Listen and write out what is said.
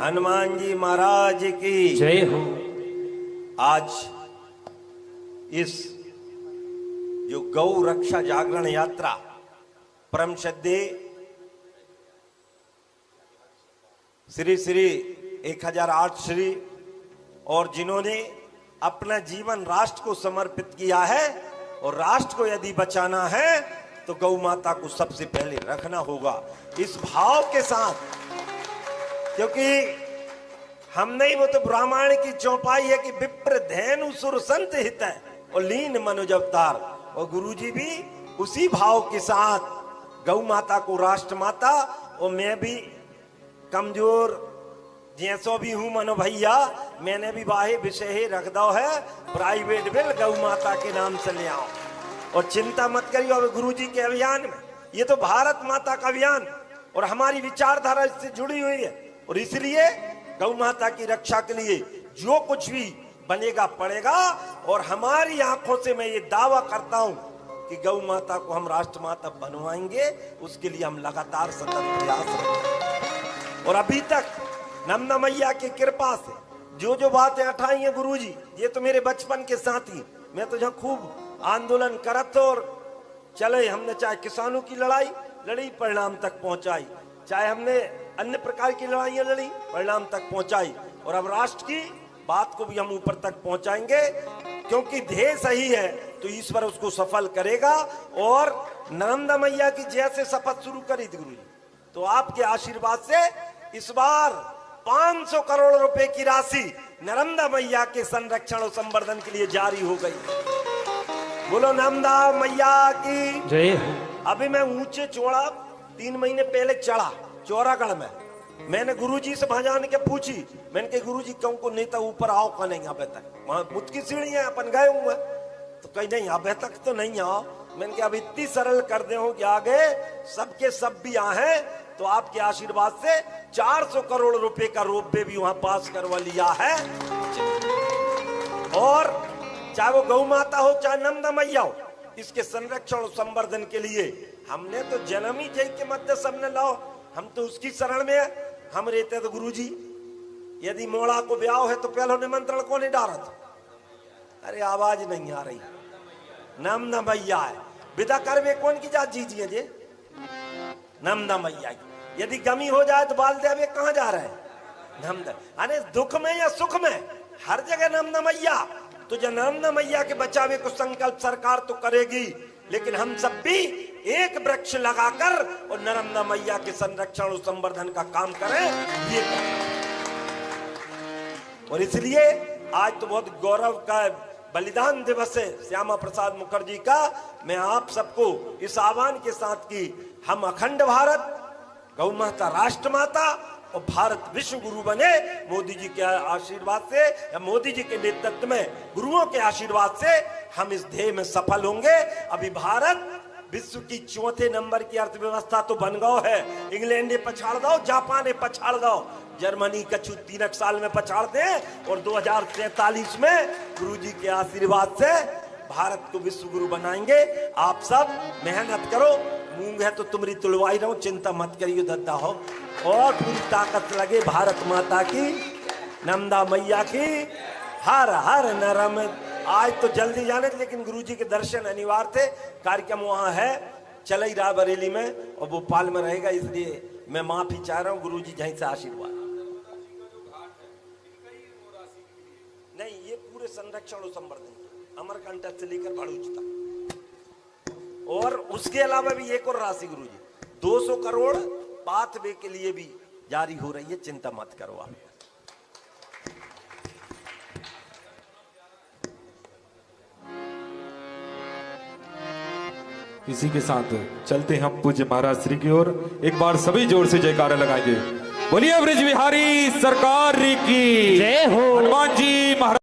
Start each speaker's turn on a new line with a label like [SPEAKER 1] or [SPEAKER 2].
[SPEAKER 1] हनुमान जी महाराज की
[SPEAKER 2] जय हो।
[SPEAKER 1] आज इस जो गौ रक्षा जागरण यात्रा परम श्रद्धेय श्री श्री 1008 श्री और जिन्होंने अपना जीवन राष्ट्र को समर्पित किया है और राष्ट्र को यदि बचाना है तो गौ माता को सबसे पहले रखना होगा इस भाव के साथ, क्योंकि हम नहीं, वो तो ब्राह्मण की चौपाई है कि विप्र धैनु सुर संत हित है और लीन मनुज अवतार, और गुरुजी भी उसी भाव के साथ गौ माता को राष्ट्र माता, और मैं भी कमजोर जैसो भी हूं मनो भैया, मैंने भी वाहे विषय रख दो है प्राइवेट बिल गौ माता के नाम से ले आओ और चिंता मत करिए। अब गुरुजी के अभियान में ये तो भारत माता का अभियान और हमारी विचारधारा इससे जुड़ी हुई है, और इसलिए गौ माता की रक्षा के लिए जो कुछ भी बनेगा पड़ेगा। और हमारी आंखों से मैं ये दावा करता हूं कि गौ माता को हम राष्ट्र माता बनवाएंगे, उसके लिए हम लगातार सतत प्रयास करेंगे। और अभी तक नमना मैया की कृपा से जो बातें उठाई हैं गुरुजी, ये तो मेरे बचपन के साथी, मैं तो जहां खूब आंदोलन करत और चले, हमने चाहे किसानों की लड़ाई लड़ी परिणाम तक पहुंचाई, चाहे हमने अन्य प्रकार की लड़ाइयां लड़ी परिणाम तक पहुंचाई, और अब राष्ट्र की बात को भी हम ऊपर तक पहुंचाएंगे, क्योंकि ध्येय सही है तो ईश्वर उसको सफल करेगा। और नर्मदा मैया की जैसे शपथ शुरू करी थी गुरुजी, तो आपके आशीर्वाद से इस बार 500 करोड़ रुपए की राशि नर्मदा मैया के संरक्षण और संवर्धन के लिए जारी हो गई। बोलो नर्मदा मैया की
[SPEAKER 2] जय हो।
[SPEAKER 1] अभी मैं ऊंचे चौड़ा 3 महीने पहले चढ़ा चौरागढ़ में, मैंने गुरुजी से वहां जाने के पूछी, मैंने कहा गुरुजी क्यों को नहीं था ऊपर आओ का नहीं अबे तक, वहां मुझ की सीढ़ी है अपन गए हुए, तो कहीं नहीं अबे तक तो नहीं आओ। मैंने कहा अब इतनी सरल कर दे हो कि आगे सबके सब भी आए, तो आपके आशीर्वाद से 400 करोड़ रुपए का रोपवे भी वहां पास करवा लिया है। और चाहे वो गौ माता हो चाहे नंदा मैया हो, इसके संरक्षण और संवर्धन के लिए हमने तो जन्म ही जय के मध्य सबने लाओ, हम तो उसकी शरण में है। हम रहते तो गुरुजी यदि मोड़ा को ब्याह है तो पहले निमंत्रण को नहीं डाला था, अरे आवाज नहीं आ रही, नंदा मैया है विदा करवे कौन की जात जीजिए जे नंदा मैया की, यदि गमी हो जाए तो बाल देवे कहां जा रहे हैं नंदा, अरे दुख में या सुख में हर जगह नंदा मैया, तो जो नर्मदा मैया के बचावे को संकल्प सरकार तो करेगी, लेकिन हम सब भी एक वृक्ष लगाकर और नर्मदा मैया के संरक्षण और संवर्धन का काम करें, ये और इसलिए आज तो बहुत गौरव का बलिदान दिवस है श्यामा प्रसाद मुखर्जी का। मैं आप सबको इस आह्वान के साथ कि हम अखंड भारत, गौ माता राष्ट्र माता और भारत विश्व गुरु बने, मोदी जी के आशीर्वाद से या मोदी जी के नेतृत्व में गुरुओं के आशीर्वाद से हम इस ध्येय में सफल होंगे। अभी भारत विश्व की 4थे नंबर की अर्थव्यवस्था तो बन गया है, इंग्लैंड ने पछाड़ दो, जापान ने पछाड़ दो, जर्मनी कछु 3 साल में पछाड़ दे, और 2043 में गुरुजी के आशीर्वाद से भारत को विश्व गुरु बनाएंगे। आप सब मेहनत करो, मूंग है तो तुम्हारी तुलवाई रहो, चिंता मत करियो दद्दा हो, और पूरी ताकत लगे भारत माता की, नंदा मैया की, हर हर नरम। आज तो जल्दी जाने, लेकिन गुरुजी के दर्शन अनिवार्य थे, कार्यक्रम वहां है चल ही रहा बरेली में और भोपाल में रहेगा, इसलिए मैं माफी चाह रहा हूँ गुरुजी जहीं से आशीर्वाद। नहीं, ये पूरे संरक्षण और संवर्धन अमरकंटक से लेकर भड़ूच तक, और उसके अलावा भी एक और राशि गुरुजी 200 करोड़ पाथवे के लिए भी जारी हो रही है, चिंता मत करो आप।
[SPEAKER 3] इसी के साथ चलते हैं हम पूज्य महाराज श्री की ओर, एक बार सभी जोर से जयकारा लगाएंगे। बोलिए ब्रिज बिहारी सरकार की
[SPEAKER 2] जय हो।
[SPEAKER 3] हनुमान जी महाराज